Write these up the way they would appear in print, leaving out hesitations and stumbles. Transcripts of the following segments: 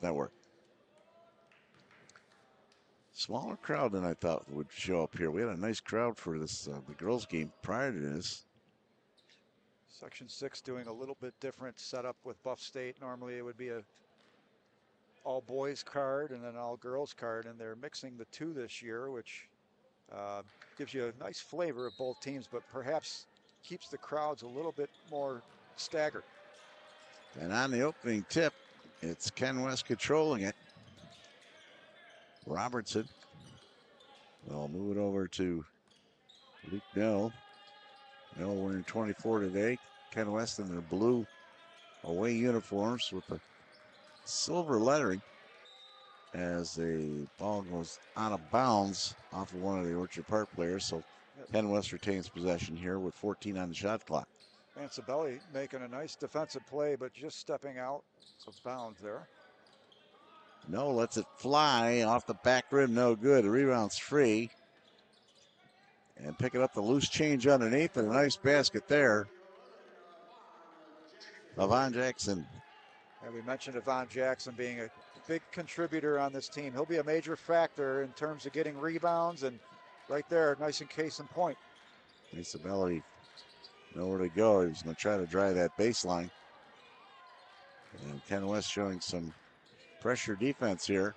Network. Smaller crowd than I thought would show up here. We had a nice crowd for this the girls' game prior to this. Section 6 doing a little bit different setup with Buff State. Normally it would be a all boys card and an all girls card, and they're mixing the two this year, which uh, gives you a nice flavor of both teams, but perhaps keeps the crowds a little bit more staggered. And on the opening tip, it's Ken West controlling it. Robertson will move it over to Luke Nell. Nell wearing 24 today. Ken West in their blue away uniforms with the silver lettering as the ball goes out of bounds off of one of the Orchard Park players. So Ken West retains possession here with 14 on the shot clock. Mancibelli making a nice defensive play, but just stepping out of bounds there. No, lets it fly off the back rim. No good. The rebound's free. And picking up the loose change underneath and a nice basket there. Avon Jackson. And we mentioned Avon Jackson being a big contributor on this team. He'll be a major factor in terms of getting rebounds, and right there, nice and case in point. Isabelli nowhere to go. He's going to try to drive that baseline. And Ken West showing some pressure defense here.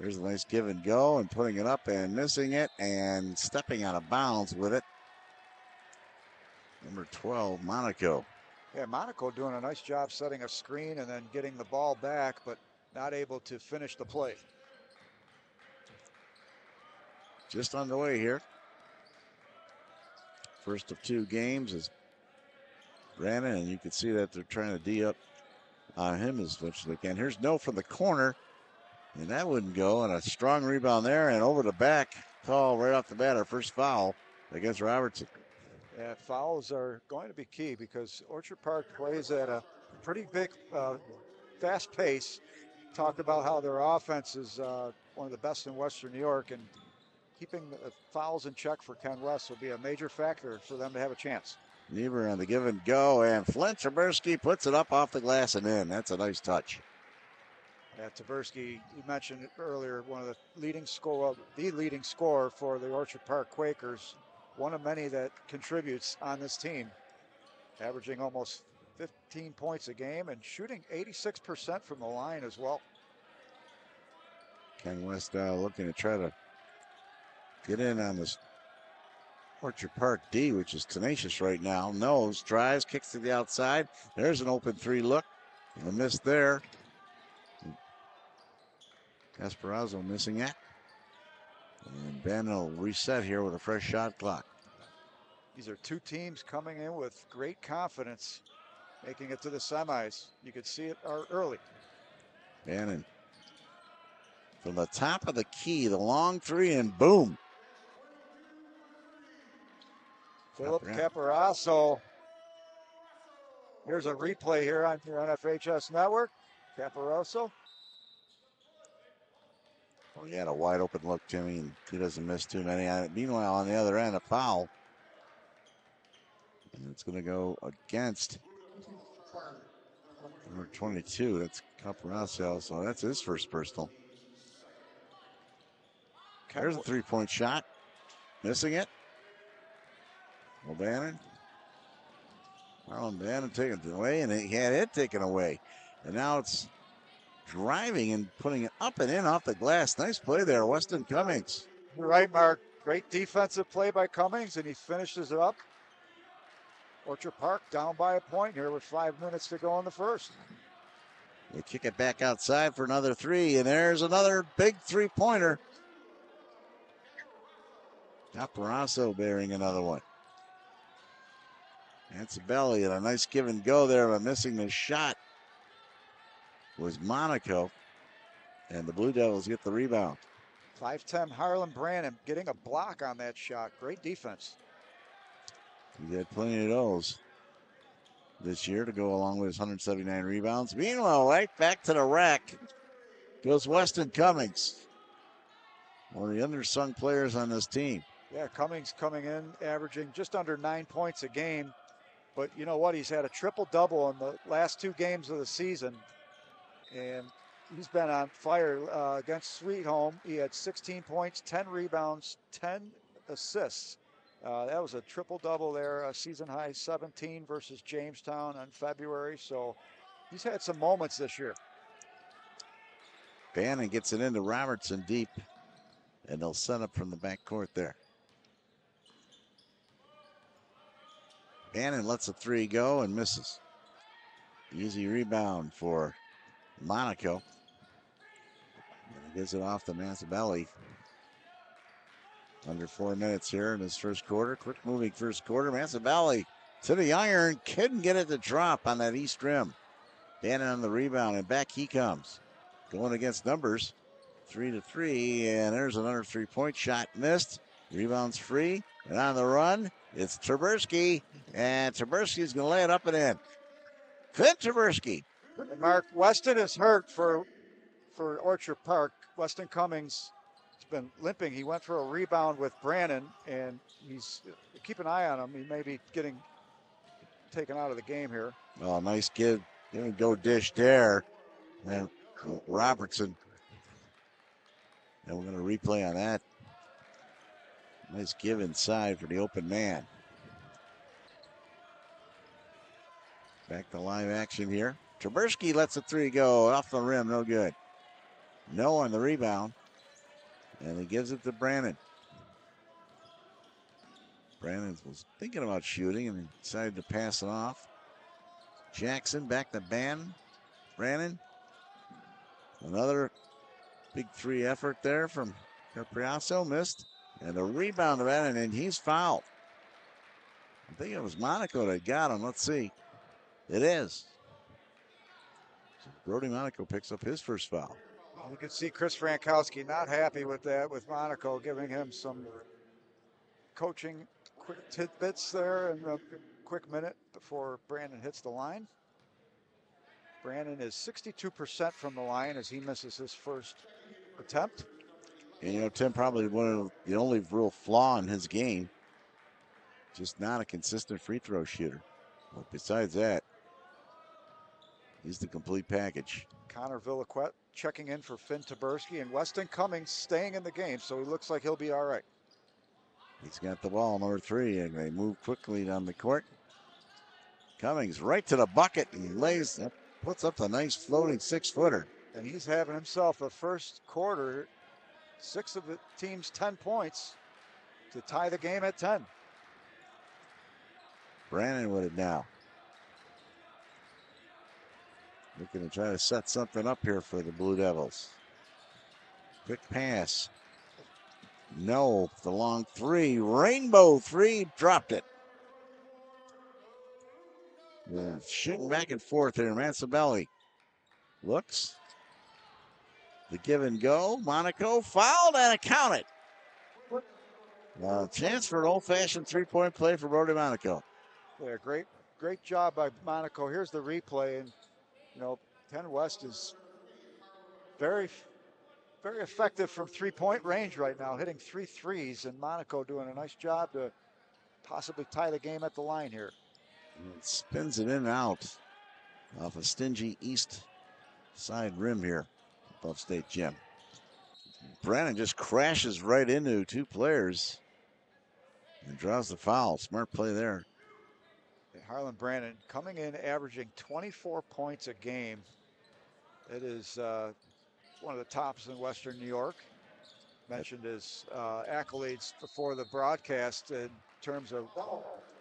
There's a nice give and go and putting it up and missing it and stepping out of bounds with it. Number 12, Monaco. Yeah, Monaco doing a nice job setting a screen and then getting the ball back, but not able to finish the play. Just on the way here. First of two games is Brandon, and you can see that they're trying to D up him as much as they can. Here's No from the corner, and that wouldn't go. And a strong rebound there, and over the back. Call right off the bat, our first foul against Robertson. Yeah, fouls are going to be key because Orchard Park plays at a pretty big, fast pace. Talked about how their offense is one of the best in Western New York, and keeping the fouls in check for Ken West will be a major factor for them to have a chance. Niebuhr on the give and go, and Flint Taberski puts it up off the glass and in. That's a nice touch. Yeah, Taberski, you mentioned it earlier, one of the leading scorer for the Orchard Park Quakers. One of many that contributes on this team, averaging almost 15 points a game and shooting 86% from the line as well. Ken West looking to try to get in on this Orchard Park D, which is tenacious right now. Knows, drives, kicks to the outside. There's an open three look. A miss there. Esperanza missing it. And Ben will reset here with a fresh shot clock. These are two teams coming in with great confidence, making it to the semis. You could see it early. Bannon from the top of the key, the long three, and boom. Philip Caporaso. Here's a replay here on your NFHS network. Caporaso. Well, he had a wide open look, Timmy, and he doesn't miss too many. Meanwhile, on the other end, a foul. And it's going to go against number 22. That's Caporaso, so that's his first personal. There's a three-point shot. Missing it. Bannon. Marlon Bannon taking it away, and he had it taken away. And now it's driving and putting it up and in off the glass. Nice play there, Weston Cummings. You're right, Mark. Great defensive play by Cummings, and he finishes it up. Orchard Park down by a point here with 5 minutes to go in the first. They kick it back outside for another three, and there's another big three-pointer. Caporaso bearing another one. Mancibelli and a nice give and go there, but missing the shot was Monaco. And the Blue Devils get the rebound. 5'10" Harlan Branham getting a block on that shot. Great defense. He had plenty of those this year to go along with his 179 rebounds. Meanwhile, right back to the rack goes Weston Cummings, one of the undersung players on this team. Yeah, Cummings coming in, averaging just under 9 points a game. But you know what? He's had a triple-double in the last two games of the season. And he's been on fire against Sweet Home. He had 16 points, 10 rebounds, 10 assists. That was a triple-double there, a season high 17 versus Jamestown in February. So he's had some moments this year. Bannon gets it into Robertson deep, and they'll set up from the backcourt there. Bannon lets a three go and misses. Easy rebound for Monaco. And he gets it off the Mazzabelli. Under 4 minutes here in this first quarter. Quick moving first quarter. Mazzabelli to the iron. Couldn't get it to drop on that east rim. Bannon on the rebound, and back he comes. Going against numbers. 3-3, and there's another three-point shot missed. Rebound's free, and on the run, it's Tversky, and Tversky's going to lay it up and in. Clint Tversky. And Mark, Weston is hurt for Orchard Park. Weston Cummings has been limping. He went for a rebound with Brannon, and keep an eye on him. He may be getting taken out of the game here. Oh, nice give. Didn't go dish there. And Robertson. And we're going to replay on that. Nice give inside for the open man. Back to live action here. Tversky lets a three go off the rim. No good. No on the rebound. And he gives it to Brannon. Brannon was thinking about shooting and decided to pass it off. Jackson back to Brannon. Another big three effort there from Capriasso. Missed. And the rebound of Bannon, and he's fouled. I think it was Monaco that got him. Let's see. It is. So Brody Monaco picks up his first foul. You can see Chris Frankowski not happy with that, with Monaco giving him some coaching quick tidbits there in a quick minute before Brandon hits the line. Brandon is 62% from the line as he misses his first attempt. And Tim, probably one of the only real flaw in his game, just not a consistent free throw shooter. But besides that, he's the complete package. Connor Villaquette checking in for Finn Tversky, and Weston Cummings staying in the game, so he looks like he'll be all right. He's got the ball, number 3, and they move quickly down the court. Cummings right to the bucket, and he puts up a nice floating 6-footer. And he's having himself a first quarter, 6 of the team's 10 points to tie the game at 10. Brannon with it now. Looking to try to set something up here for the Blue Devils. Quick pass. No, the long three. Rainbow three, dropped it. Yeah, shooting back and forth here. Mazzabelli looks. The give and go. Monaco fouled and it counted. Chance for an old-fashioned three-point play for Brody Monaco. Yeah, great job by Monaco. Here's the replay, and Penn West is very, very effective from three-point range right now, hitting 3 threes, and Monaco doing a nice job to possibly tie the game at the line here. It spins it in and out off a stingy east side rim here, Buff State Gym. Brannon just crashes right into 2 players and draws the foul. Smart play there. Harlan Brannon coming in averaging 24 points a game. It is one of the tops in Western New York. Mentioned his accolades before the broadcast in terms of...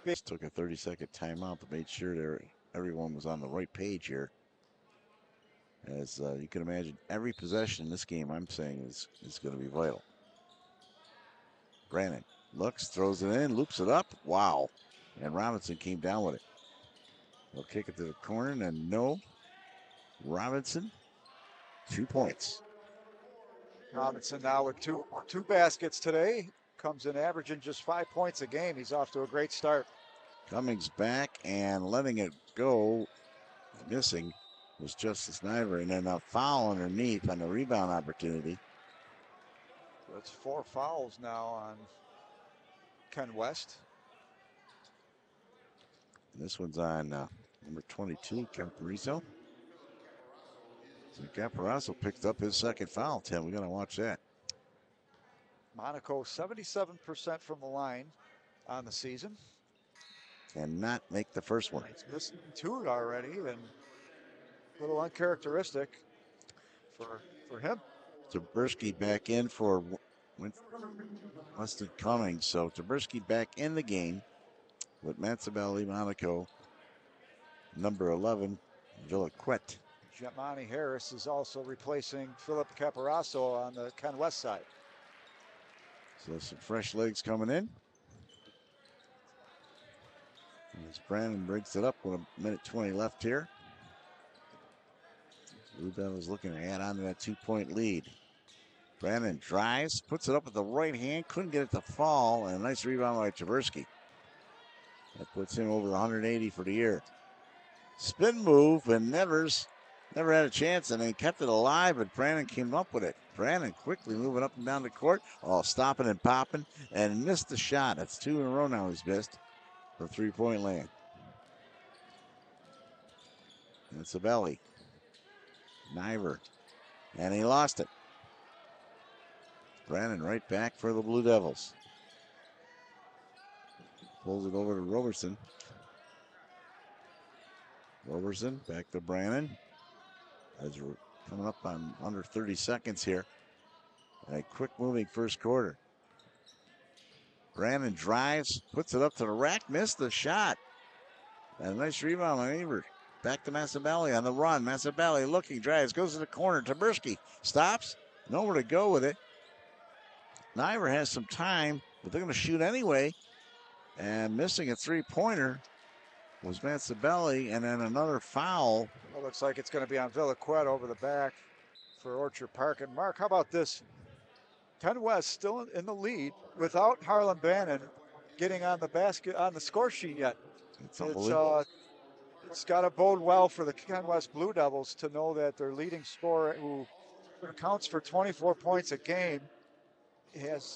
Just took a 30-second timeout, but made sure everyone was on the right page here. As you can imagine, every possession in this game, I'm saying, is going to be vital. Brannon looks, throws it in, loops it up. Wow. And Robinson came down with it. They'll kick it to the corner, and no. Robinson, 2 points. Robinson now with two baskets today. Comes in averaging just 5 points a game. He's off to a great start. Cummings back and letting it go. Missing was Justice Snider, and then a foul underneath on the rebound opportunity. That's 4 fouls now on Ken West. And this one's on number 22, Camparizo. So Caparazzo picked up his second foul, Tim. We got to watch that. Monaco 77% from the line on the season. Cannot make the first one. He's missed 2 already, and a little uncharacteristic for him. Taberski back in for Weston Cummings. So Taberski back in the game with Matsabelli, Monaco, number 11, Villaquette. Jemani Harris is also replacing Philip Caparazzo on the Ken West side. So some fresh legs coming in. As Brandon breaks it up with 1:20 left here. Blue Devils looking to add on to that 2-point lead. Brandon drives, puts it up with the right hand, couldn't get it to fall, and a nice rebound by Taberski. That puts him over 180 for the year. Spin move, and Nevers never had a chance, and they kept it alive, but Brandon came up with it. Brandon quickly moving up and down the court, stopping and popping, and missed the shot. That's 2 in a row now he's missed for 3-point land. And it's a belly. Niver. And he lost it. Brandon right back for the Blue Devils. Pulls it over to Roberson. Roberson back to Brandon. As we're coming up on under 30 seconds here. A quick moving first quarter. Brandon drives, puts it up to the rack, missed the shot. And a nice rebound on Evert. Back to Massabelli on the run. Massabelli looking, drives, goes to the corner. Taberski stops, nowhere to go with it. Niver has some time, but they're going to shoot anyway. And missing a 3-pointer was Massabelli, and then another foul. Well, looks like it's going to be on Villaquette over the back for Orchard Park. And Mark, how about this? Ken West still in the lead without Harlan Bannon getting on the basket on the score sheet yet. It's got to bode well for the Ken West Blue Devils to know that their leading scorer, who accounts for 24 points a game,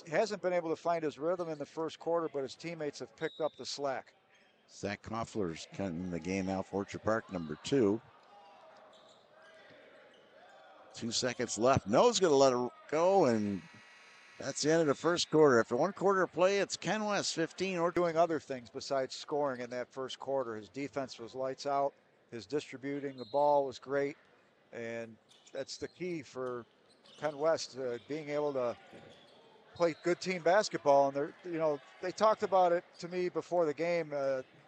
hasn't been able to find his rhythm in the first quarter, but his teammates have picked up the slack. Zach Koffler's cutting the game now for Orchard Park, number 2. 2 seconds left. No's going to let it go, and that's the end of the first quarter. After 1 quarter of play, it's Ken West 15. Or doing other things besides scoring in that first quarter. His defense was lights out. His distributing the ball was great, and that's the key for Ken West, being able to play good team basketball. And they talked about it to me before the game.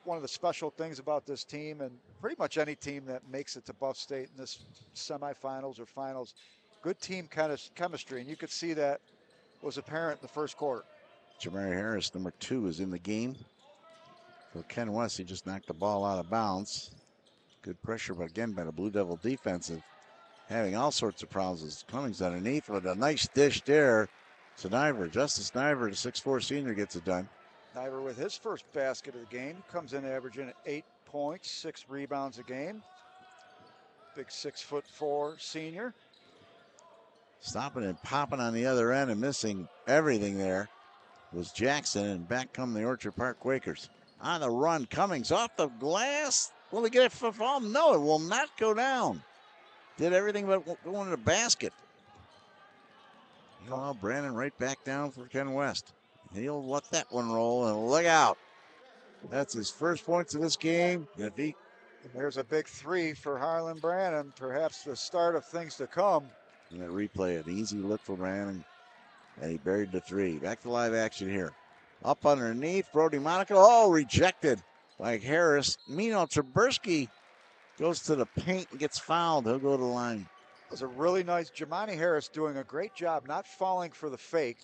One of the special things about this team, and pretty much any team that makes it to Buff State in this semifinals or finals, good team chemistry, and you could see that was apparent in the first quarter. Jamari Harris, number 2, is in the game. For Ken West, he just knocked the ball out of bounds. Good pressure, but again by the Blue Devil defense, having all sorts of problems as Cummings underneath with a nice dish there to Niver. Justice Niver, the 6'4" senior, gets it done. Niver with his first basket of the game, comes in averaging 8 points, 6 rebounds a game. Big 6'4" senior. Stopping and popping on the other end and missing everything there was Jackson, and back come the Orchard Park Quakers. On the run, Cummings off the glass. Will he get it for fall? No, it will not go down. Did everything but go into the basket. Well, Brandon right back down for Ken West. He'll let that one roll, and look out. That's his first points of this game. There's a big 3 for Harlan Brandon, perhaps the start of things to come. And a replay, an easy look for Brandon, and he buried the 3. Back to live action here. Up underneath, Brody Monaco. Oh, rejected by Harris. Meanwhile, Taberski goes to the paint and gets fouled. He'll go to the line. It was a really nice, Jemani Harris doing a great job, not falling for the fake,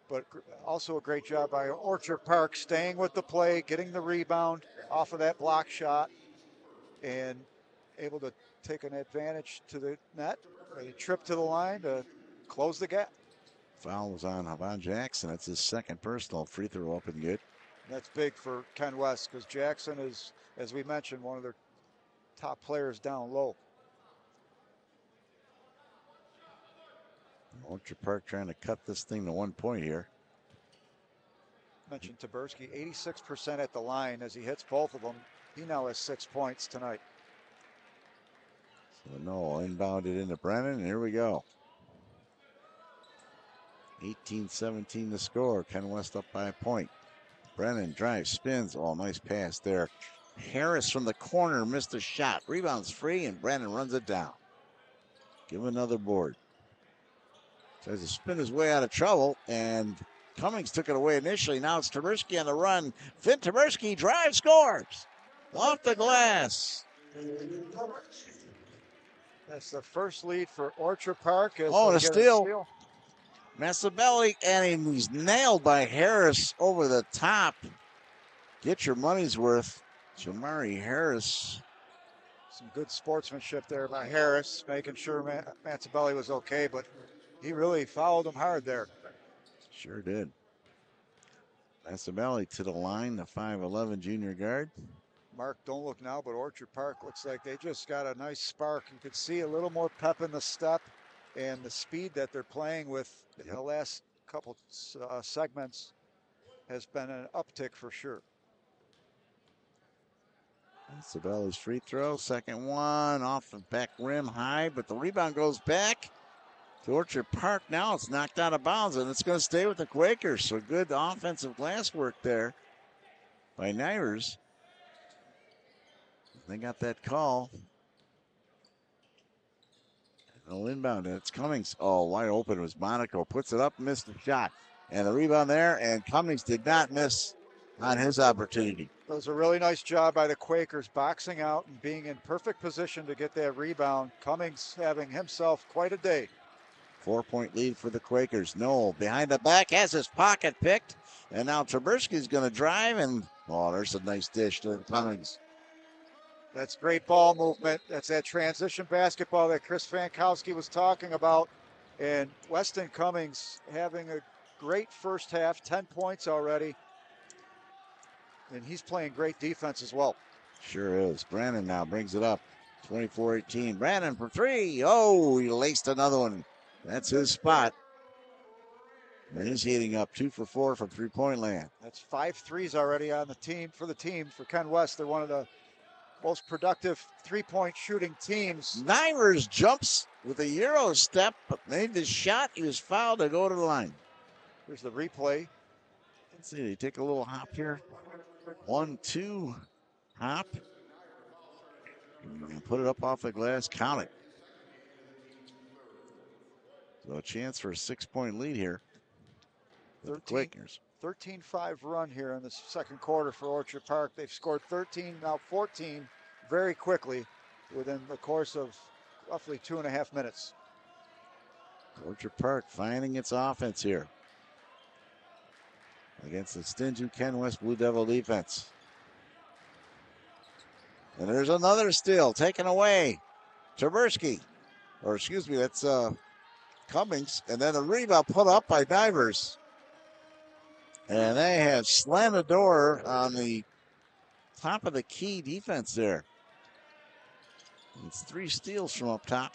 but also a great job by Orchard Park, staying with the play, getting the rebound off of that block shot, and able to take an advantage to the net. A trip to the line to close the gap. Foul was on Havan Jackson. That's his second personal. Free throw up and good. That's big for Ken West because Jackson is, as we mentioned, one of their top players down low. Orchard Park trying to cut this thing to 1 point here. Mentioned Taberski, 86% at the line as he hits both of them. He now has 6 points tonight. So Noel inbounded into Brennan, and here we go. 18-17 to score. Ken West up by a point. Brennan drives, spins. Oh, nice pass there. Harris from the corner missed a shot. Rebounds free, and Brennan runs it down. Give him another board. Tries to spin his way out of trouble, and Cummings took it away initially. Now it's Taberski on the run. Finn Taberski drives, scores. Off the glass. That's the first lead for Orchard Park. As Oh, and a they get steal. Massabelli, and he's nailed by Harris over the top. Get your money's worth. Jamari Harris. Some good sportsmanship there by Harris, making sure Mazzabelli was okay, but he really fouled him hard there. Sure did. Massabelli to the line, the 5'11 junior guard. Mark, don't look now, but Orchard Park looks like they just got a nice spark. You could see a little more pep in the step, and the speed that they're playing with in the last couple segments has been an uptick for sure. Sabelli's free throw, second one off the back rim high, but the rebound goes back to Orchard Park. Now it's knocked out of bounds, and it's going to stay with the Quakers. So good offensive glass work there by Nivers. They got that call. No inbound, and it's Cummings. Oh, wide open. It was Monaco. Puts it up, missed the shot. And the rebound there, and Cummings did not miss on his opportunity. It was a really nice job by the Quakers boxing out and being in perfect position to get that rebound. Cummings having himself quite a day. 4-point lead for the Quakers. Noel behind the back has his pocket picked. And now Taberski's going to drive, and oh, there's a nice dish to Cummings. That's great ball movement. That's that transition basketball that Chris Fankowski was talking about. And Weston Cummings having a great first half, 10 points already. And he's playing great defense as well. Sure is. Brandon now brings it up. 24-18. Brandon for three. Oh, he laced another one. That's his spot. And he's heating up 2 for 4 from three-point land. That's 5 threes already on the team for Ken West. They're one of the most productive three-point shooting teams. Nivers jumps with a Euro step, but made the shot. He was fouled to go to the line. Here's the replay. Let's see, they take a little hop here. 1-2 hop. And put it up off the glass, count it. So a chance for a 6-point lead here. 13-5 run here in the second quarter for Orchard Park. They've scored 13, now 14 very quickly within the course of roughly 2.5 minutes. Orchard Park finding its offense here against the stingy Ken West Blue Devil defense. And there's another steal taken away. Taberski, or excuse me, that's Cummings. And then a rebound put up by Nivers. And they have slammed the door on the top of the key defense there. It's 3 steals from up top.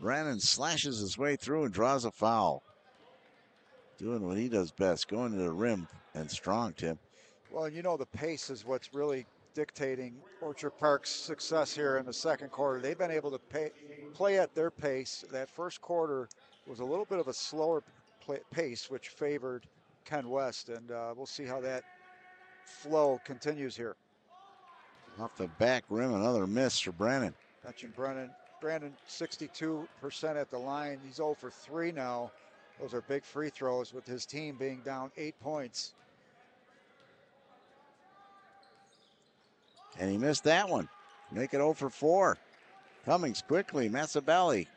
Brandon slashes his way through and draws a foul. Doing what he does best, going to the rim and strong, Tim. Well, you know, the pace is what's really dictating Orchard Park's success here in the second quarter. They've been able to play at their pace. That first quarter was a little bit of a slower pace, which favored Ken West, and we'll see how that flow continues here. Off the back rim, another miss for Brandon. Mentioned Brandon 62% at the line. He's 0 for 3 now. Those are big free throws with his team being down 8 points. And he missed that one. Make it 0 for 4. Cummings quickly. Massabelli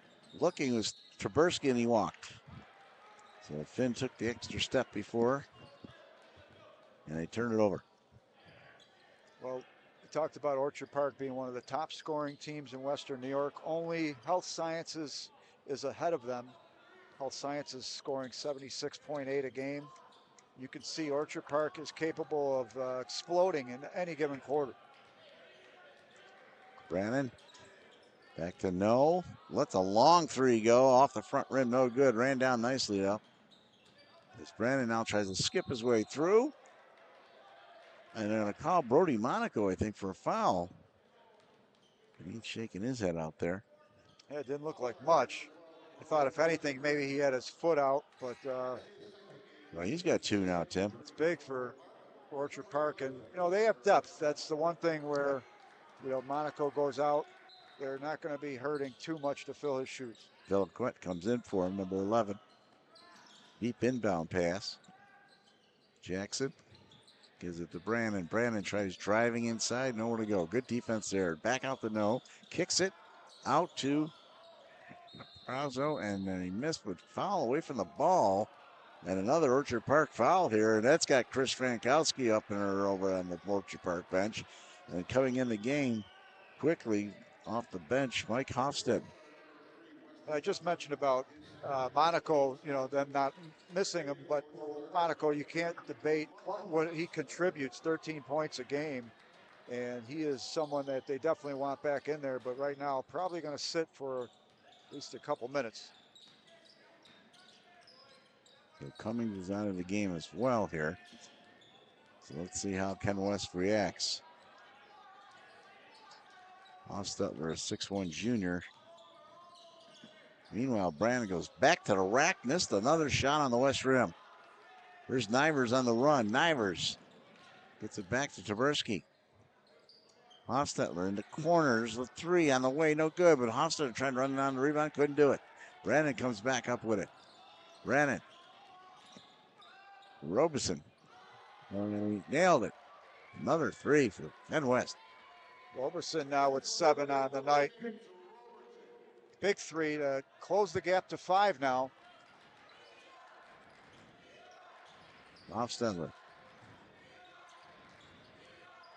looking, was Taberski, and he walked. So Finn took the extra step before, and they turned it over. Well, we talked about Orchard Park being one of the top scoring teams in Western New York. Only Health Sciences is ahead of them. Health Sciences scoring 76.8 a game. You can see Orchard Park is capable of exploding in any given quarter. Brandon back to no. Lets a long 3 go off the front rim. No good. Ran down nicely though. As Brandon now tries to skip his way through. And they're going to call Brody Monaco, I think, for a foul. He's shaking his head out there. Yeah, it didn't look like much. I thought, if anything, maybe he had his foot out, but Well, he's got 2 now, Tim. it's big for Orchard Park. And, they have depth. That's the one thing where, Monaco goes out. They're not going to be hurting too much to fill his shoes. Philip Quint comes in for him, number 11. Deep inbound pass. Jackson gives it to Brandon. Brandon tries driving inside, nowhere to go. Good defense there. Back out the no. Kicks it out to Brazo, and then he missed with foul away from the ball. And another Orchard Park foul here, and that's got Chris Frankowski up and over on the Orchard Park bench. And coming in the game quickly off the bench, Mike Hofstad. I just mentioned about Monaco, them not missing him, but Monaco, you can't debate what he contributes, 13 points a game. And he is someone that they definitely want back in there, but right now probably going to sit for at least a couple minutes. So Cummings is out of the game as well here. So let's see how Ken West reacts. Hostetler, a 6'1 junior. Meanwhile, Brandon goes back to the rack, missed another shot on the west rim. There's Nivers on the run. Nivers gets it back to Taberski. Hostetler in the corners with 3 on the way, no good, but Hostetler tried to run down the rebound, couldn't do it. Brandon comes back up with it. Brandon. Robeson. And he nailed it. Another 3 for Ken West. Roberson now with 7 on the night. Big 3 to close the gap to 5 now. Hofstadler.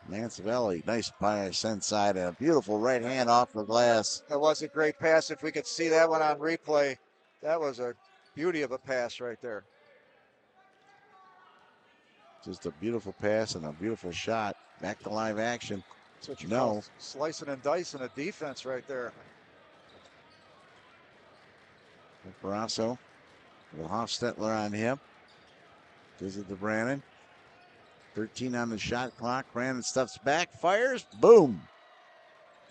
Mansavelli, nice bias inside, a beautiful right hand off the glass. That was a great pass. If we could see that one on replay, that was a beauty of a pass right there. Just a beautiful pass and a beautiful shot. Back to live action. That's what you call slicing and dicing a defense right there. Barrasso with Hofstetler on him. Gives it to Brandon. 13 on the shot clock. Brandon steps back, fires, boom.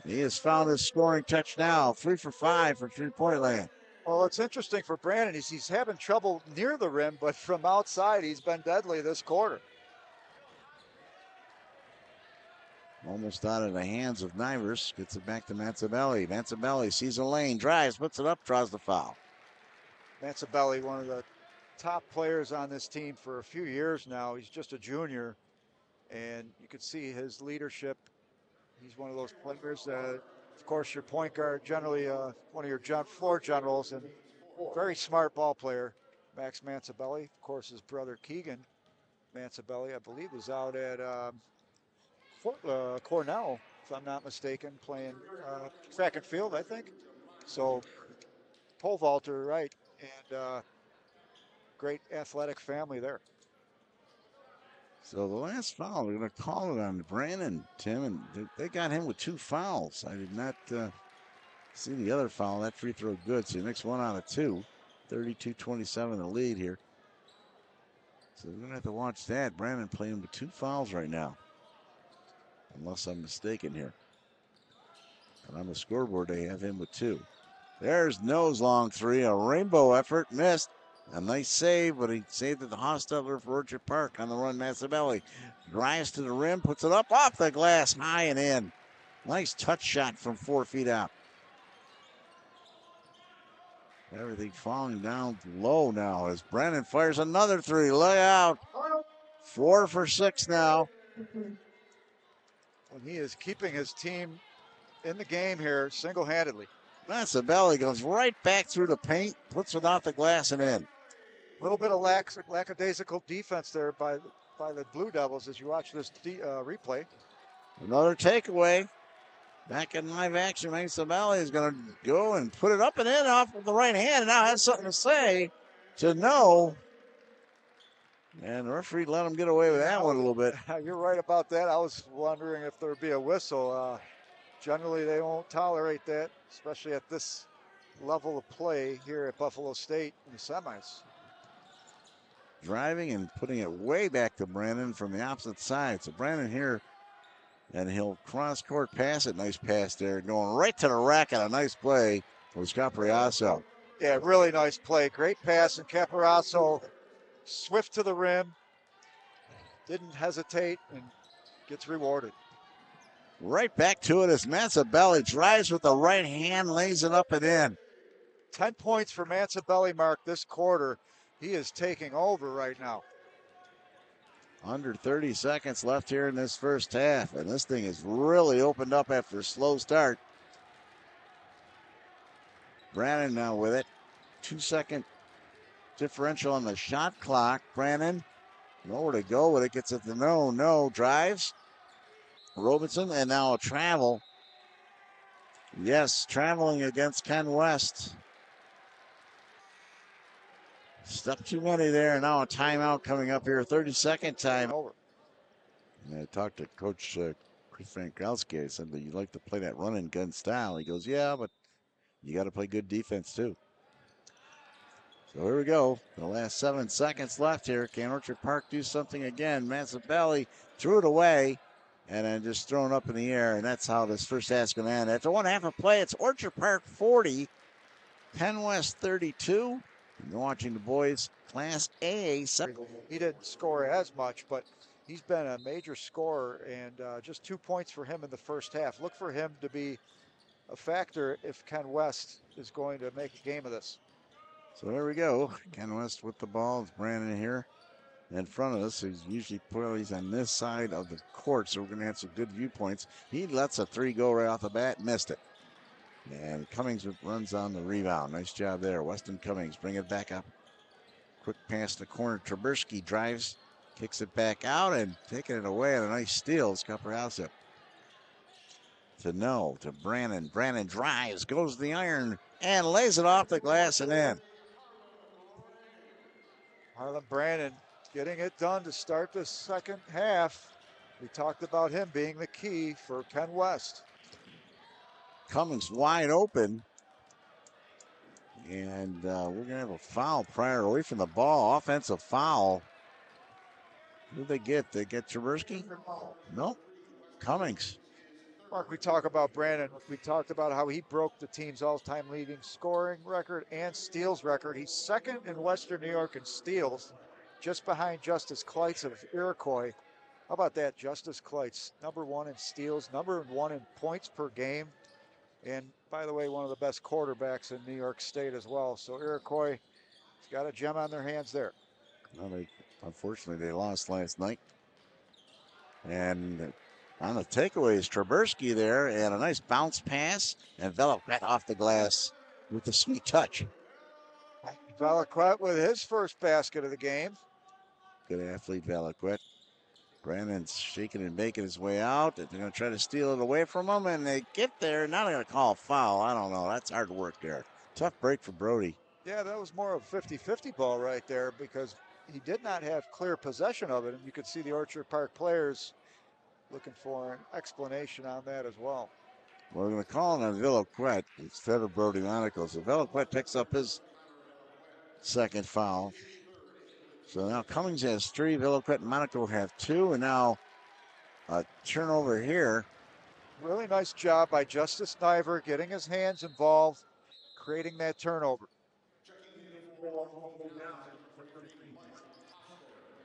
He has found his scoring touch now. 3 for 5 for 3-point land. Well, it's interesting for Brandon. He's having trouble near the rim, but from outside, he's been deadly this quarter. Almost out of the hands of Nivers. Gets it back to Manzabelli. Manzabelli sees a lane, drives, puts it up, draws the foul. Manzabelli, one of the top players on this team for a few years now. He's just a junior, and you could see his leadership. He's one of those players that, of course, your point guard, generally one of your floor generals, and very smart ball player. Max Manzabelli, of course, his brother Keegan Manzabelli, I believe, was out at Cornell, if I'm not mistaken, playing track and field, I think. So, pole vaulter, right, and great athletic family there. So the last foul, they're going to call it on Brandon, Tim, and they got him with 2 fouls. I did not see the other foul. That free throw good, so he makes 1 out of 2. 32-27 the lead here. So we're going to have to watch that. Brandon playing with 2 fouls right now, unless I'm mistaken here. And on the scoreboard, they have him with 2. There's No's long 3, a rainbow effort, missed. A nice save, but he saved it to Hostetler for Orchard Park on the run. Manzabelli drives to the rim, puts it up off the glass, high and in. Nice touch shot from 4 feet out. Everything falling down low now as Brandon fires another 3. Look out. 4 for 6 now. And he is keeping his team in the game here single-handedly. Manzabelli goes right back through the paint, puts it off the glass and in. A little bit of lackadaisical defense there by the Blue Devils as you watch this replay. Another takeaway. Back in live action, Manzabelli is going to go and put it up and in off of the right hand, and now has something to say to No. And the referee let him get away with that one a little bit. You're right about that. I was wondering if there would be a whistle. Generally, they won't tolerate that, especially at this level of play here at Buffalo State in the semis. Driving and putting it way back to Brandon from the opposite side. So Brandon here And he'll cross court pass it. Nice pass there. Going right to the rack and a nice play was Capriaso. Yeah, really nice play. Great pass, and Caporaso swift to the rim. Didn't hesitate and gets rewarded. Right back to it as Mazzabelli drives with the right hand, lays it up and in. 10 points for Mazzabelli, Mark, this quarter. He is taking over right now. Under 30 seconds left here in this first half, and this thing is really opened up after a slow start. Brannon now with it. 2-second differential on the shot clock. Brannon, nowhere to go with it. Gets it to no. Drives. Robinson, and now a travel. Yes, traveling against Ken West. Step too many there. Now a timeout coming up here. 32nd time. Over. I talked to Coach Chris Frankowski. I said, you like to play that run and gun style. He goes, yeah, but you got to play good defense too. So here we go. The last 7 seconds left here. Can Orchard Park do something again? Mazzabelli threw it away and then just thrown up in the air. And that's how this first half's going to end. After 1/2 of play, it's Orchard Park 40, Penn West 32. You're watching the boys Class A. He didn't score as much, but he's been a major scorer, and just 2 points for him in the first half. Look for him to be a factor if Ken West is going to make a game of this. So there we go. Ken West with the ball. It's Brandon here in front of us. He's usually plays on this side of the court, so we're going to have some good viewpoints. He lets a three go right off the bat, missed it. And Cummings runs on the rebound. Nice job there. Weston Cummings bring it back up. Quick pass to the corner. Trabersky drives, kicks it back out, and taking it away. And a nice steal is Capriaso. To Brannon. Brannon drives, goes to the iron, and lays it off the glass and in. Harlan Brannon getting it done to start the second half. We talked about him being the key for Ken West. Cummings wide open. And we're going to have a foul prior away from the ball. Offensive foul. Who did they get? They get Trabersky? Nope. Cummings. Mark, we talk about Brannon. We talked about how he broke the team's all-time leading scoring record and steals record. He's second in Western New York in steals, just behind Justice Kleitz of Iroquois. How about that? Justice Kleitz, number 1 in steals, number 1 in points per game. And by the way, one of the best quarterbacks in New York State as well. So Iroquois has got a gem on their hands there. Well, unfortunately, they lost last night. And on the takeaways, Trabersky there, and a nice bounce pass, and Veliquette off the glass with a sweet touch. Veliquette with his first basket of the game. Good athlete, Veliquette. Brandon's shaking and making his way out. They're going to try to steal it away from him, and they get there. Now they're going to call a foul. I don't know. That's hard work there. Tough break for Brody. Yeah, that was more of a 50-50 ball right there because he did not have clear possession of it, and you could see the Orchard Park players looking for an explanation on that as well. Well, we're going to call it on Veliquette instead of Brody Monaco. So Veliquette picks up his second foul. So now Cummings has 3, Veliquette and Monaco have 2, and now a turnover here. Really nice job by Justice Niver getting his hands involved, creating that turnover.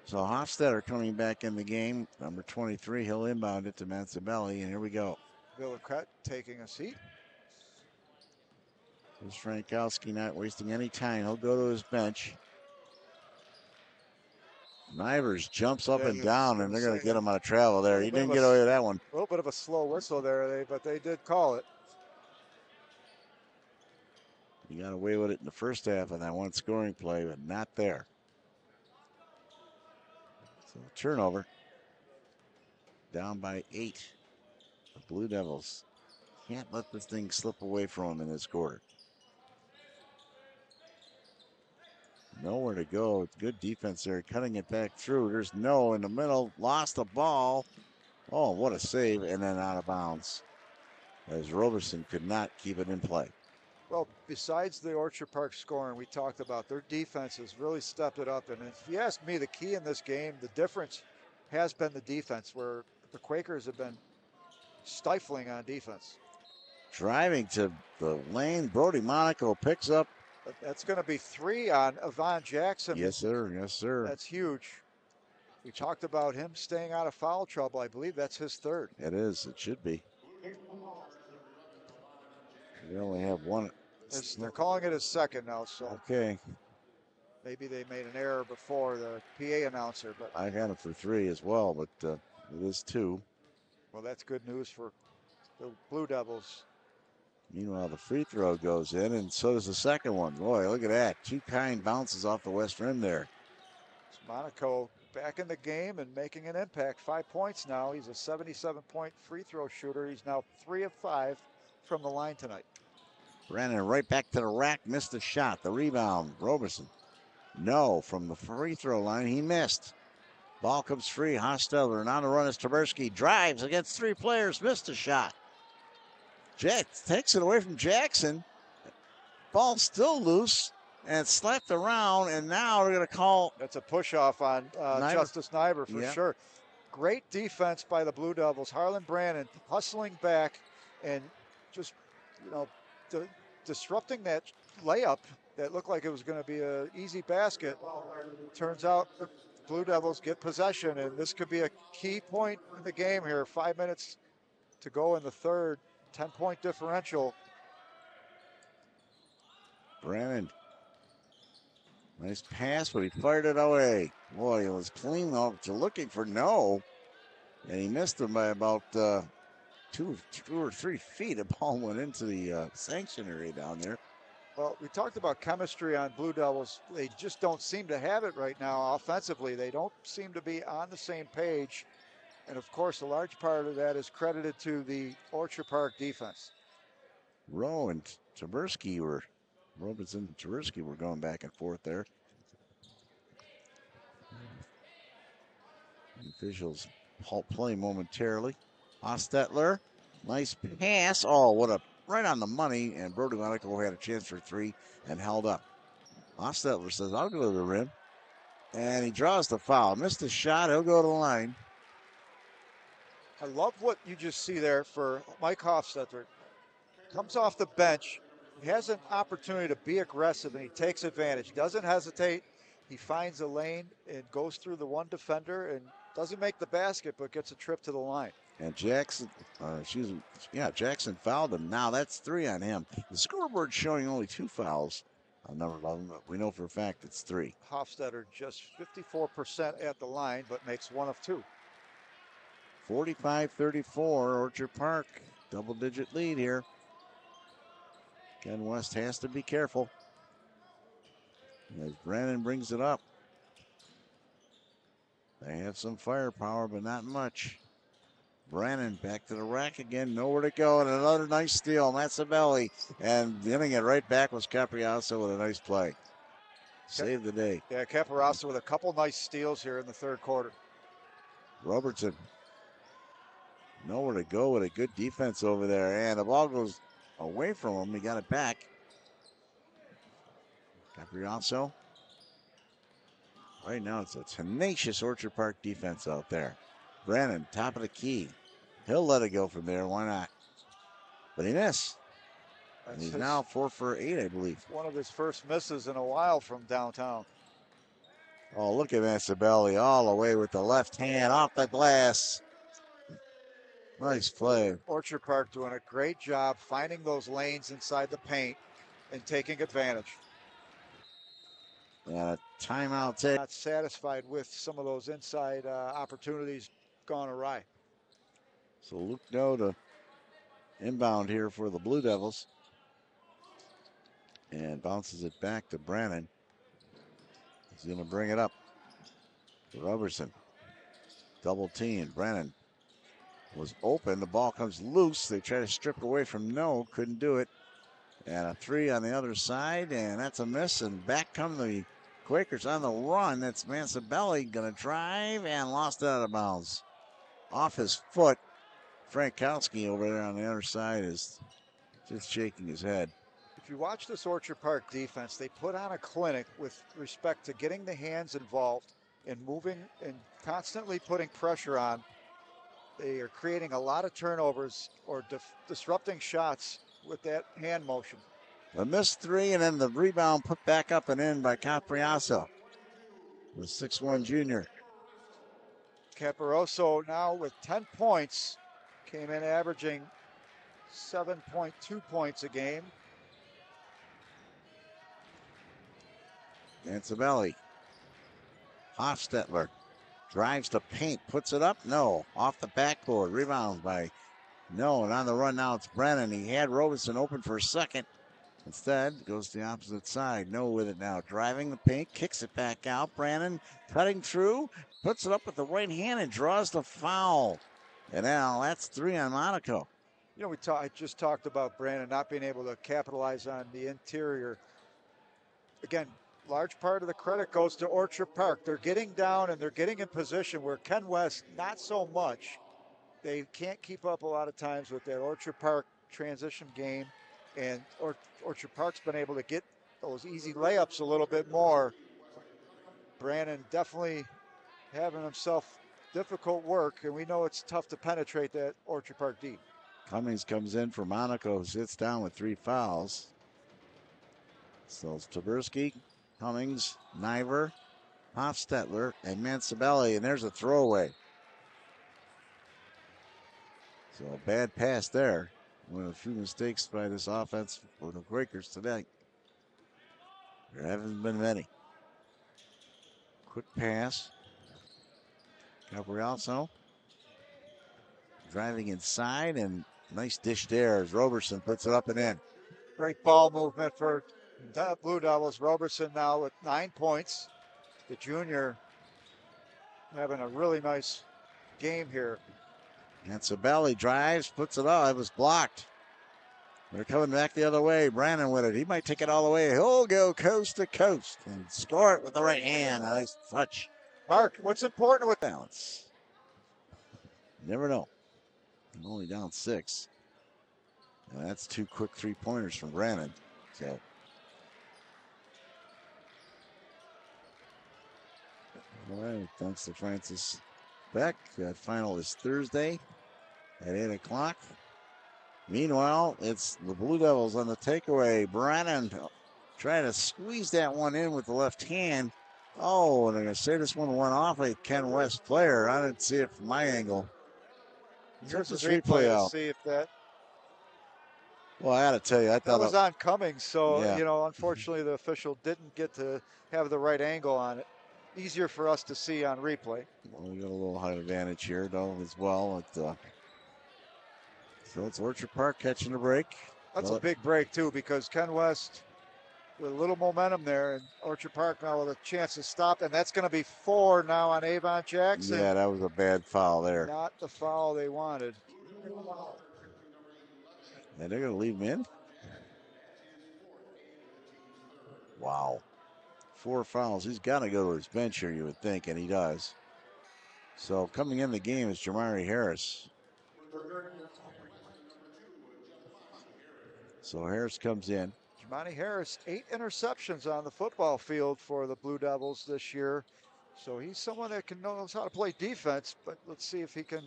So Hofstetter coming back in the game. Number 23, he'll inbound it to Mazzabelli, and here we go. Veliquette taking a seat. There's Frankowski not wasting any time. He'll go to his bench. Nivers jumps up and down, and they're going to get him on a travel there. He didn't get away with that one. A little bit of a slow whistle there, but they did call it. He got away with it in the first half on that one scoring play, but not there. So turnover. Down by 8. The Blue Devils can't let this thing slip away from them in this quarter. Nowhere to go. Good defense there, cutting it back through. There's no in the middle. Lost the ball. Oh, what a save, and then out of bounds. As Roberson could not keep it in play. Well, besides the Orchard Park scoring we talked about, their defense has really stepped it up. And if you ask me, the key in this game, the difference has been the defense, where the Quakers have been stifling on defense. Driving to the lane, Brody Monaco picks up. That's going to be 3 on Avon Jackson. Yes, sir. Yes, sir. That's huge. We talked about him staying out of foul trouble. I believe that's his 3rd. It is. It should be. We only have one. They're calling it his 2nd now, so Okay. maybe they made an error before the PA announcer. But I got it for 3 as well, but it is 2. well, that's good news for the Blue Devils. Meanwhile, the free throw goes in, and so does the second one. Boy, look at that. 2 kind bounces off the west rim there. It's Monaco back in the game and making an impact. 5 points now. He's a 77-point free throw shooter. He's now 3 of 5 from the line tonight. Brandon right back to the rack, missed the shot. The rebound, Roberson. No, from the free throw line, he missed. Ball comes free, Hosteller, and on the run is Taberski. Drives against 3 players, missed a shot. Jack takes it away from Jackson. Ball still loose and slapped around, and now we're going to call. That's a push-off on Justice Nyber for sure. Great defense by the Blue Devils. Harlan Brannon hustling back and just, disrupting that layup that looked like it was going to be an easy basket. Turns out the Blue Devils get possession, and this could be a key point in the game here. 5 minutes to go in the 3rd. 10-point differential. Brannon. Nice pass, but he fired it away. Boy, it was clean though. To looking for no. And he missed him by about 2 or 3 feet. The ball went into the sanction area down there. Well, we talked about chemistry on Blue Devils. They just don't seem to have it right now offensively. They don't seem to be on the same page. And of course, a large part of that is credited to the Orchard Park defense. Rowe and Taberski Robinson and Taberski were going back and forth there. The officials halt play momentarily. Hostetler, nice pass. Oh, what a right on the money. And Brody Monaco had a chance for 3 and held up. Hostetler says, I'll go to the rim. And he draws the foul. Missed the shot. He'll go to the line. I love what you just see there for Mike Hofstetter. Comes off the bench. He has an opportunity to be aggressive, and he takes advantage. Doesn't hesitate. He finds a lane and goes through the one defender and doesn't make the basket, but gets a trip to the line. And Jackson, Jackson fouled him. Now that's 3 on him. The scoreboard's showing only 2 fouls on number 11, but we know for a fact it's 3. Hofstetter just 54% at the line, but makes 1 of 2. 45-34, Orchard Park, double-digit lead here. Ken West has to be careful as Brannon brings it up. They have some firepower, but not much. Brannon back to the rack again, nowhere to go, and another nice steal. Matsabelli, and getting it right back was Capriasso with a nice play. Saved the day. Yeah, Capriasso with a couple nice steals here in the 3rd quarter. Robertson, nowhere to go with a good defense over there, and the ball goes away from him. He got it back. Capriasso. Right now, it's a tenacious Orchard Park defense out there. Brannon, top of the key. He'll let it go from there. Why not? But he missed. And he's now 4 for 8, I believe. One of his first misses in a while from downtown. Oh, look at Mansabelli all the way with the left hand off the glass. Nice play. Orchard Park doing a great job finding those lanes inside the paint and taking advantage. And a timeout take. Not satisfied with some of those inside opportunities gone awry. So Luke No to inbound here for the Blue Devils. And bounces it back to Brannon. He's going to bring it up to Robertson. Double team. Brannon was open. The ball comes loose. They try to strip away from No. Couldn't do it. And a 3 on the other side. And that's a miss. And back come the Quakers on the run. That's Mansabelli going to drive and lost it out of bounds. Off his foot. Frankowski over there on the other side is just shaking his head. If you watch this Orchard Park defense, they put on a clinic with respect to getting the hands involved and moving and constantly putting pressure on. they are creating a lot of turnovers or disrupting shots with that hand motion. A missed three, and then the rebound put back up and in by Capriaso, the 6'1" junior. Caparoso now with 10 points, came in averaging 7.2 points a game. Mansabelli. Hofstetler drives to paint, puts it up. No, off the backboard. Rebound by no, and on the run now it's Brennan. He had Robeson open for a second. Instead, goes to the opposite side. No with it now. Driving the paint, kicks it back out. Brannon cutting through, puts it up with the right hand and draws the foul. And now that's 3 on Monaco. You know, I just talked about Brandon not being able to capitalize on the interior. Again, large part of the credit goes to Orchard Park. They're getting down and they're getting in position where Ken West, not so much. They can't keep up a lot of times with that Orchard Park transition game. And Orchard Park's been able to get those easy layups a little bit more. Brandon definitely having himself difficult work, and we know it's tough to penetrate that Orchard Park deep. Cummings comes in for Monaco, sits down with 3 fouls. So it's Taberski, Cummings, Niver, Hofstetler, and Mansabelli, and there's a throwaway. So a bad pass there. One of the few mistakes by this offense for the Quakers tonight. There haven't been many. Quick pass. Capriaso driving inside, and nice dish there as Roberson puts it up and in. Great ball movement for Blue Devils. Roberson now with 9 points. The junior having a really nice game here. And Sabelli drives, puts it up. It was blocked. They're coming back the other way. Brandon with it. He might take it all the way. He'll go coast to coast and score it with the right hand. A nice touch. Mark, what's important with Balance. Never know. I'm only down 6. And that's 2 quick 3-pointers from Brandon. So. All right. Thanks to Francis Beck. That final is Thursday at 8 o'clock. Meanwhile, it's the Blue Devils on the takeaway. Brannon trying to squeeze that one in with the left hand. Oh, and they're going to say this one went off a Ken West player. I didn't see it from my angle. Here's the replay to see if that. Well, I got to tell you, I thought that was on Cummings. So, yeah. You know, unfortunately, the official didn't get to have the right angle on it. Easier for us to see on replay. Well, we got a little height advantage here, though, as well. So it's Orchard Park catching the break. That's a big break, too, because Ken West with a little momentum there, and Orchard Park now with a chance to stop, and that's going to be 4 now on Avon Jackson. Yeah, that was a bad foul there. Not the foul they wanted. And they're going to leave him in? Wow. 4 fouls. He's got to go to his bench here, you would think, and he does. So coming in the game is Jamari Harris. So Harris comes in. Jamari Harris, 8 interceptions on the football field for the Blue Devils this year. So he's someone that knows how to play defense, but let's see if he can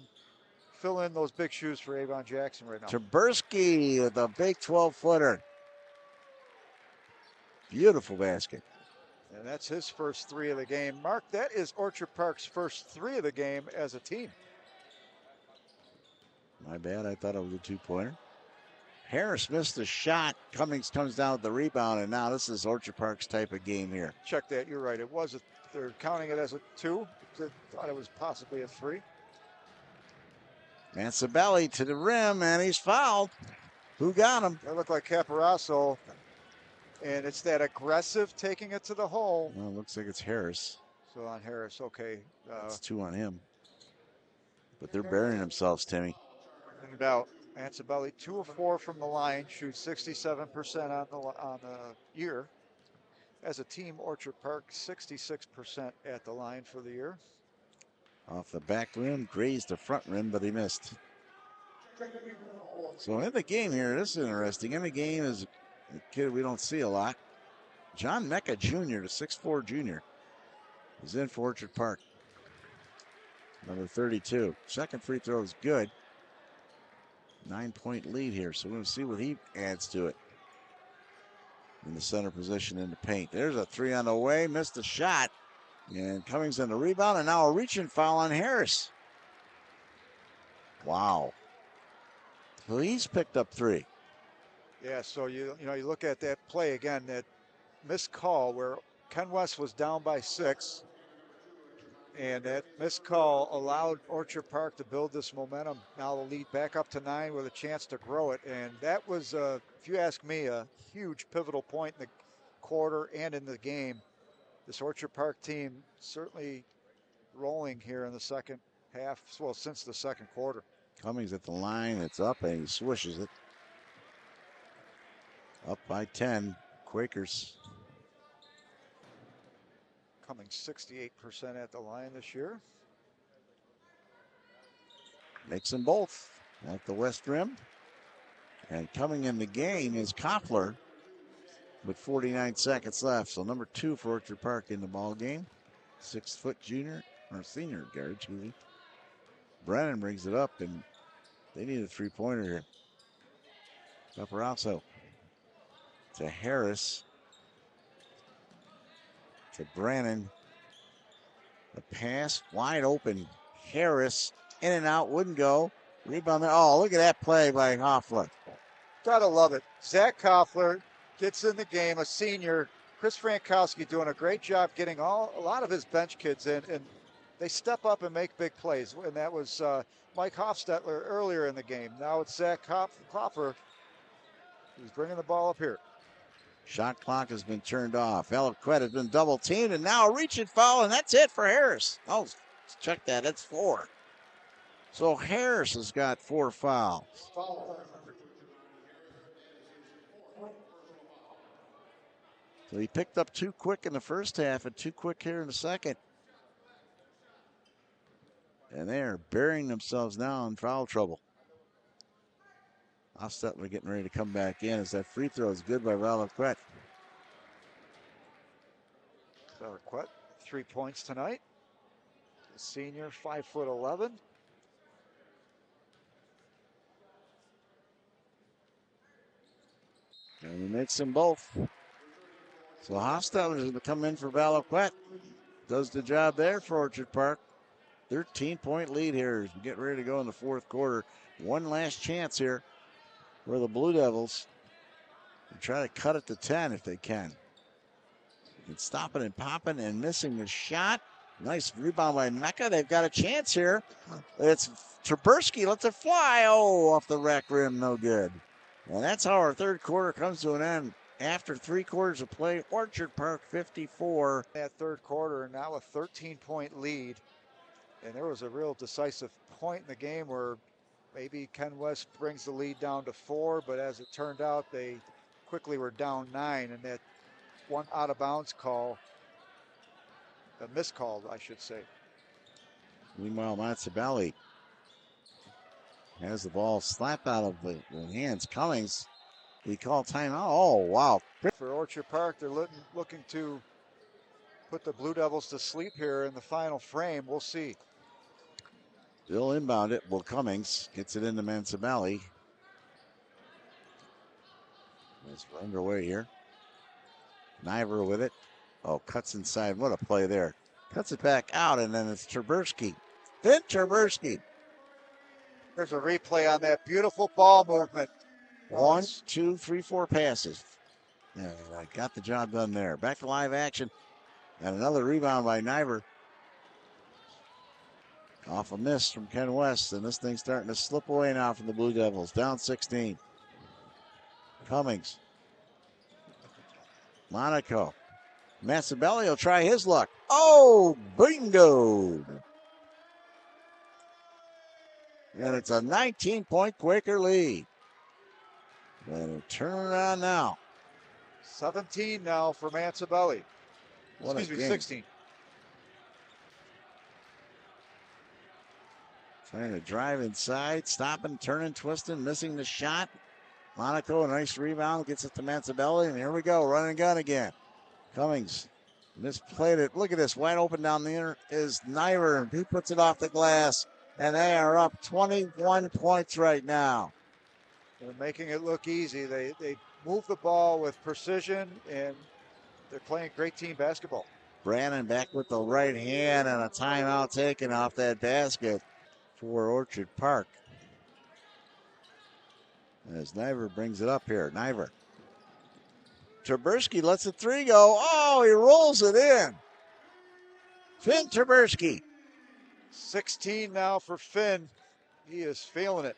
fill in those big shoes for Avon Jackson right now. Taberski with a big 12-footer. Beautiful basket. And that's his first 3 of the game. Mark, that is Orchard Park's first 3 of the game as a team. My bad. I thought it was a 2-pointer. Harris missed the shot. Cummings comes down with the rebound, and now this is Orchard Park's type of game here. Check that. You're right. It was they're counting it as a 2. Thought it was possibly a 3. Mansabelli to the rim, and he's fouled. Who got him? That looked like Caparoso. And it's that aggressive taking it to the hole. Well, it looks like it's Harris. So on Harris, okay. It's 2 on him. But they're burying themselves, Timmy. No doubt. Mansabelli, 2 of 4 from the line, shoots 67% on the year. As a team, Orchard Park, 66% at the line for the year. Off the back rim, grazed the front rim, but he missed. So in the game here, this is interesting. In the game is a kid we don't see a lot. John Mecca Jr., the 6'4 junior, is in for Orchard Park. Number 32. Second free throw is good. 9-point lead here, so we're going to see what he adds to it. In the center position in the paint. There's a three on the way, missed the shot. And Cummings in the rebound, and now a reaching foul on Harris. Wow. So he's picked up 3. Yeah, so you look at that play again, that missed call where Ken West was down by 6. And that missed call allowed Orchard Park to build this momentum. Now the lead back up to 9 with a chance to grow it. And that was, if you ask me, a huge pivotal point in the quarter and in the game. This Orchard Park team certainly rolling here in the second half, well, since the second quarter. Cummings at the line, it's up, and he swishes it. Up by 10, Quakers. Coming 68% at the line this year. Makes them both at the west rim. And coming in the game is Koffler with 49 seconds left. So number 2 for Orchard Park in the ball game. 6-foot senior guard, excuse me. Brennan brings it up, and they need a three-pointer here. Paparazzo to Harris. To Brannon. The pass wide open. Harris in and out, wouldn't go. Rebound there. Oh, look at that play by Koffler. Gotta love it. Zach Koffler gets in the game, a senior. Chris Frankowski doing a great job getting a lot of his bench kids in, and they step up and make big plays. And that was Mike Hofstetler earlier in the game. Now it's Zach Koffler who's bringing the ball up here. Shot clock has been turned off. Eloquet has been double teamed, and now a reaching foul, and that's it for Harris. Oh, check that. That's 4. So Harris has got 4 fouls. So he picked up 2 quick in the first half and 2 quick here in the second. And they're burying themselves now in foul trouble. Hofstetler getting ready to come back in as that free throw is good by Valaquette. Valaquette, 3 points tonight. The senior, 5'11". And he makes them both. So Hofstetler is going to come in for Valaquette. Does the job there for Orchard Park. 13-point lead here as we get ready to go in the fourth quarter. One last chance here for the Blue Devils. And try to cut it to 10 if they can. And stopping and popping and missing the shot. Nice rebound by Mecca. They've got a chance here. It's Trabersky lets it fly. Oh, off the rack rim, no good. And that's how our third quarter comes to an end. After 3 quarters of play, Orchard Park 54. That third quarter, and now a 13-point lead. And there was a real decisive point in the game where maybe Ken West brings the lead down to 4, but as it turned out, they quickly were down 9, and that one out-of-bounds call, a miscall, I should say. Meanwhile, Matsabelli has the ball slapped out of the hands. Cummings, he called timeout. Oh, wow. For Orchard Park, they're looking to put the Blue Devils to sleep here in the final frame. We'll see. They'll inbound it. Will Cummings gets it into Mansabelli. It's underway here. Niver with it. Oh, cuts inside. What a play there. Cuts it back out, and then it's Trabersky. Then Trabersky. There's a replay on that beautiful ball movement. 1, 2, 3, 4 passes. Yeah, I got the job done there. Back to live action. And another rebound by Niver. Off a miss from Ken West, and this thing's starting to slip away now from the Blue Devils. Down 16. Cummings. Monaco. Matsabelli will try his luck. Oh, bingo! And it's a 19-point Quaker lead. And a turnaround now. 17 now for Mansabelli. What Excuse a me, game. 16. Trying to drive inside, stopping, turning, twisting, missing the shot. Monaco, a nice rebound, gets it to Mansabelli, and here we go, run and gun again. Cummings Misplayed it. Look at this. Wide open down there is Niver. He puts it off the glass. And they are up 21 points right now. They're making it look easy. They move the ball with precision, and they're playing great team basketball. Brannon back with the right hand and a timeout taken off that basket for Orchard Park. As Niver brings it up here. Niver. Taberski lets the three go. Oh, he rolls it in. Finn Taberski. 16 now for Finn. He is feeling it.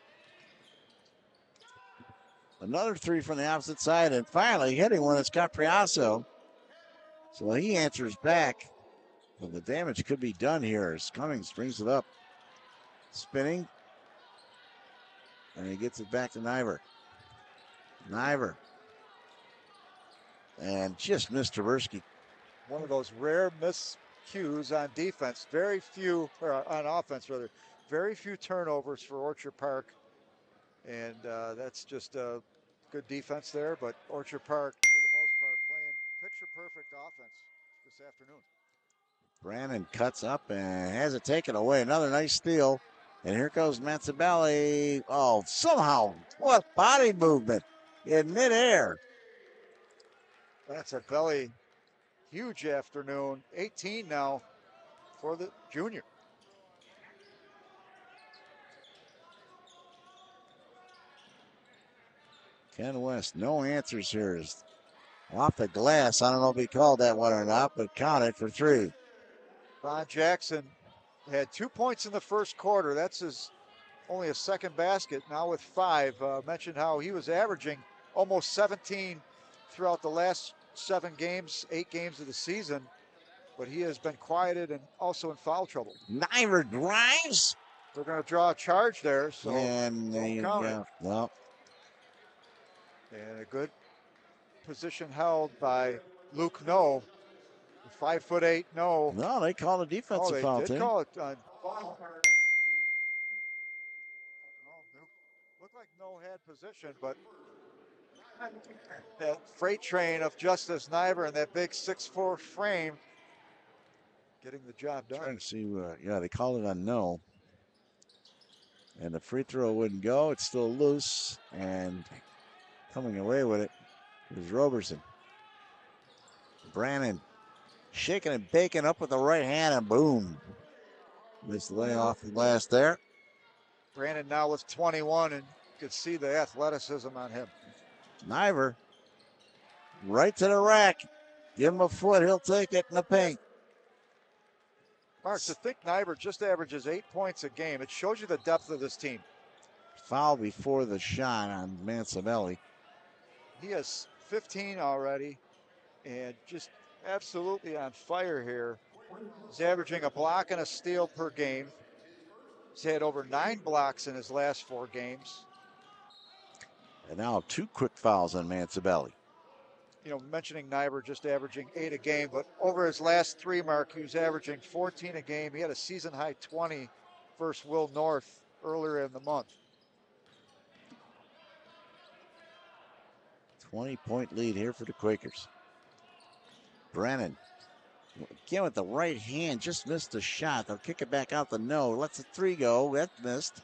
Another three from the opposite side, and finally hitting one that's Capriasso. So he answers back. Well, the damage could be done here as Cummings brings it up. Spinning. And he gets it back to Niver. Niver. And just missed Taberski. One of those rare miscues on defense. Very few, or on offense rather, very few turnovers for Orchard Park. And that's just a good defense there. But Orchard Park, for the most part, playing picture-perfect offense this afternoon. Brannon cuts up and has it taken away. Another nice steal. And here goes Mazzabelli. Oh, somehow, what body movement in midair. That's a belly. Huge afternoon. 18 now for the junior. Ken West, no answers here. Off the glass. I don't know if he called that one or not, but counted for three. Ron Jackson had 2 points in the first quarter. That's only a second basket. Now with 5. Mentioned how he was averaging almost 17 throughout the last 8 games of the season. But he has been quieted and also in foul trouble. Niver drives. They're going to draw a charge there. So and there you go. Well. And a good position held by Luke No. 5'8" No. No, they called a defensive foul. They did call it. Looked like No had position, but that freight train of Justice Niver and that big 6'4" frame getting the job done. Trying to see, yeah, they called it on No. And the free throw wouldn't go. It's still loose. And coming away with it is Roberson. Brannon shaking and baking up with the right hand, and boom. Missed the lay off the glass there. Brandon now with 21, and you could see the athleticism on him. Niver, right to the rack. Give him a foot, he'll take it in the paint. Mark, to think Niver just averages 8 points a game, it shows you the depth of this team. Foul before the shot on Mansabelli. He has 15 already, and just absolutely on fire here. He's averaging a block and a steal per game. He's had over 9 blocks in his last 4 games. And now 2 quick fouls on Mansabelli. You know, mentioning Niver just averaging 8 a game, but over his last 3, Mark, he was averaging 14 a game. He had a season-high 20 versus Will North earlier in the month. 20-point lead here for the Quakers. Brannon, again with the right hand, just missed the shot. They'll kick it back out the No. Lets the 3 go. That missed.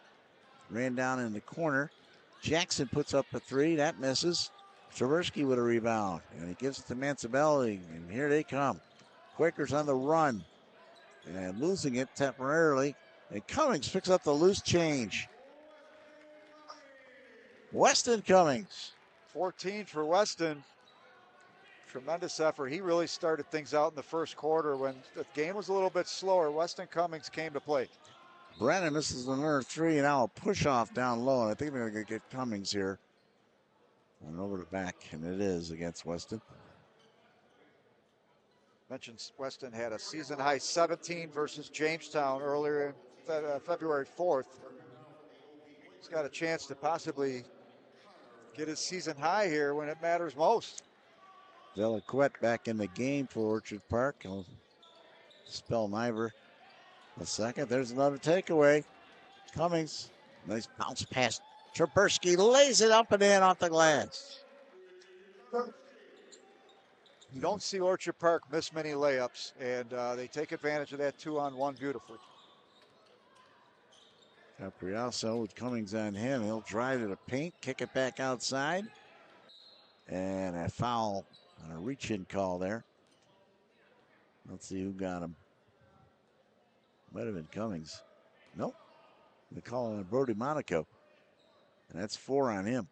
Ran down in the corner. Jackson puts up a 3. That misses. Traversky with a rebound. And he gives it to Mansabelli. And here they come. Quakers on the run. And losing it temporarily. And Cummings picks up the loose change. Weston Cummings. 14 for Weston. Tremendous effort. He really started things out in the first quarter when the game was a little bit slower. Weston Cummings came to play. Brannon misses another 3, and now a push off down low. And I think they're going to get Cummings here. And over the back, and it is against Weston. Mentioned Weston had a season high 17 versus Jamestown earlier in February 4th. He's got a chance to possibly get his season high here when it matters most. Delaquette back in the game for Orchard Park. He'll spell Niver a second. There's another takeaway. Cummings, nice bounce pass. Trapersky lays it up and in off the glass. You don't see Orchard Park miss many layups, and they take advantage of that 2-on-1 beautifully. Capriaso with Cummings on him. He'll drive to the paint, kick it back outside. And a foul on a reach-in call there. Let's see who got him. Might have been Cummings. Nope. They call on Brody Monaco. And that's 4 on him.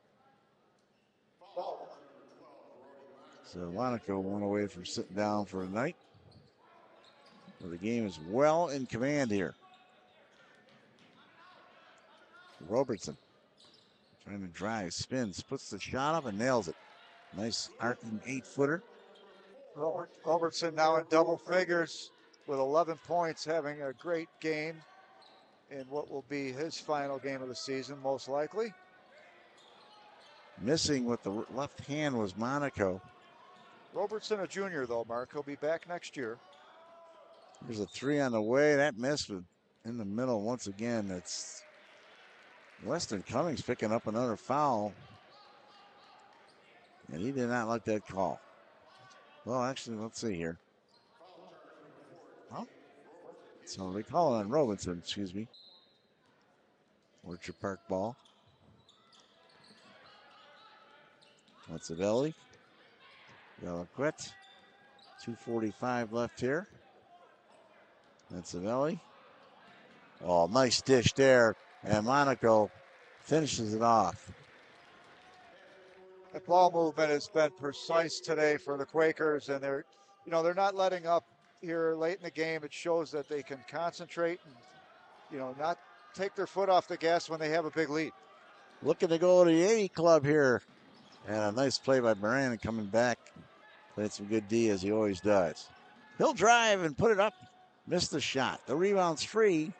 So Monaco went away from sitting down for a night. Well, the game is well in command here. Robertson trying to drive, spins, puts the shot up and nails it. Nice arcing 8-footer. Robertson now in double figures with 11 points, having a great game in what will be his final game of the season, most likely. Missing with the left hand was Monaco. Robertson a junior, though, Mark. He'll be back next year. There's a 3 on the way. That missed in the middle once again. It's Weston Cummings picking up another foul. And he did not like that call. Well, actually, let's see here. Well, so they call it on Robinson, excuse me. Orchard Park ball. Mazzabelli. Delaquette. 2:45 left here. Mazzabelli. Oh, nice dish there. And Monaco finishes it off. The ball movement has been precise today for the Quakers, and they're not letting up here late in the game. It shows that they can concentrate and, not take their foot off the gas when they have a big lead. Looking to go to the 80 club here. And a nice play by Brandon coming back. Played some good D as he always does. He'll drive and put it up. Missed the shot. The rebound's free.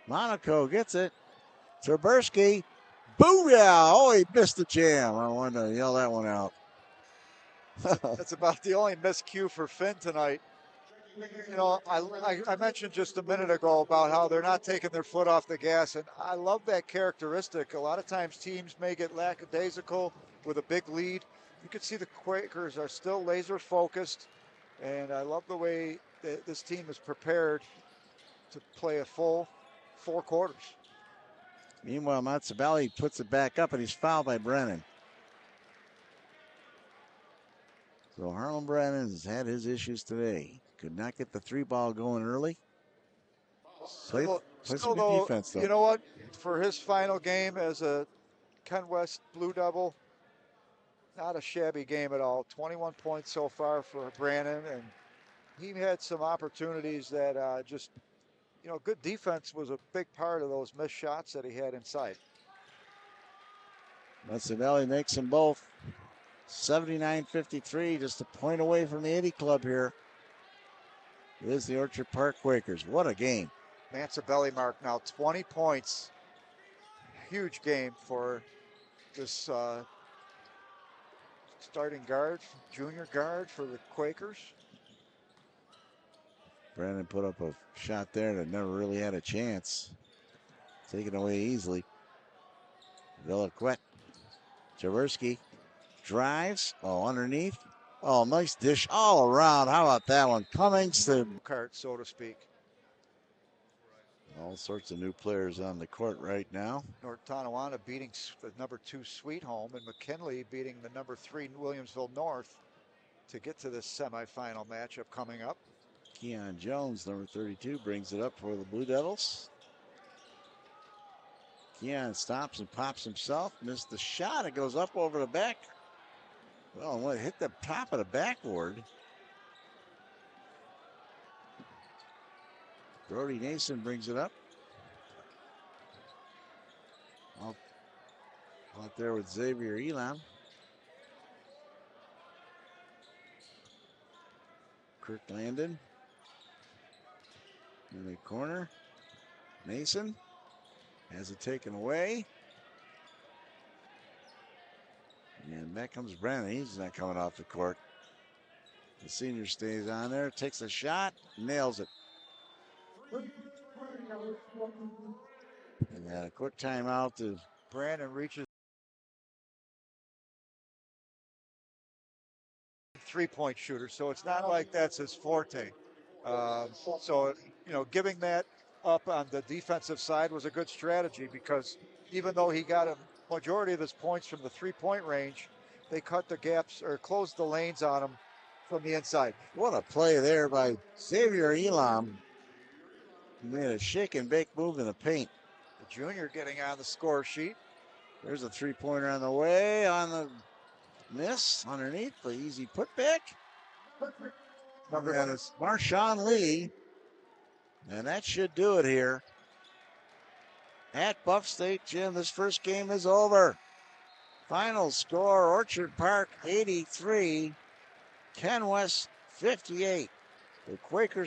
Monaco gets it. Terberski. Booyah! Oh, he missed the jam. I wanted to yell that one out. That's about the only miscue for Finn tonight. I mentioned just a minute ago about how they're not taking their foot off the gas, and I love that characteristic. A lot of times teams may get lackadaisical with a big lead. You can see the Quakers are still laser focused, and I love the way that this team is prepared to play a full 4 quarters. Meanwhile, Mazzabelli puts it back up, and he's fouled by Brennan. So Harlan Brennan has had his issues today. Could not get the 3-ball going early. Play some good defense, though. You know what? For his final game as a Ken West Blue Devil, not a shabby game at all. 21 points so far for Brandon, and he had some opportunities that good defense was a big part of those missed shots that he had inside. Mazzabelli makes them both. 79-53, just a point away from the 80 club here. It is the Orchard Park Quakers. What a game. Mazzabelli, Mark, now 20 points. Huge game for this starting guard, junior guard for the Quakers. Brandon put up a shot there that never really had a chance. Taken away easily. Delaquette. Jaworski drives. Oh, underneath. Oh, nice dish all around. How about that one? Cummings to cart, so to speak. All sorts of new players on the court right now. North Tonawanda beating the number 2 Sweet Home, and McKinley beating the number 3 Williamsville North to get to this semifinal matchup coming up. Keon Jones, number 32, brings it up for the Blue Devils. Keon stops and pops himself. Missed the shot. It goes up over the back. Well, it hit the top of the backboard. Brody Nason brings it up. Out there with Xavier Elam. Kirk Landon. In the corner. Nason has it taken away. And back comes Brennan. He's not coming off the court. The senior stays on there, takes a shot, nails it. And a quick timeout to Brandon reaches 3-point shooter, so it's not like that's his forte. So, giving that up on the defensive side was a good strategy because even though he got a majority of his points from the 3-point range, they cut the gaps or closed the lanes on him from the inside. What a play there by Xavier Elam. He made a shake and bake move in the paint. The junior getting on the score sheet. There's a 3-pointer on the way, on the miss, underneath, the easy putback. Number That is Marshawn Lee. And that should do it here at Buff State Gym. This first game is over. Final score, Orchard Park 83, Ken West 58. The Quakers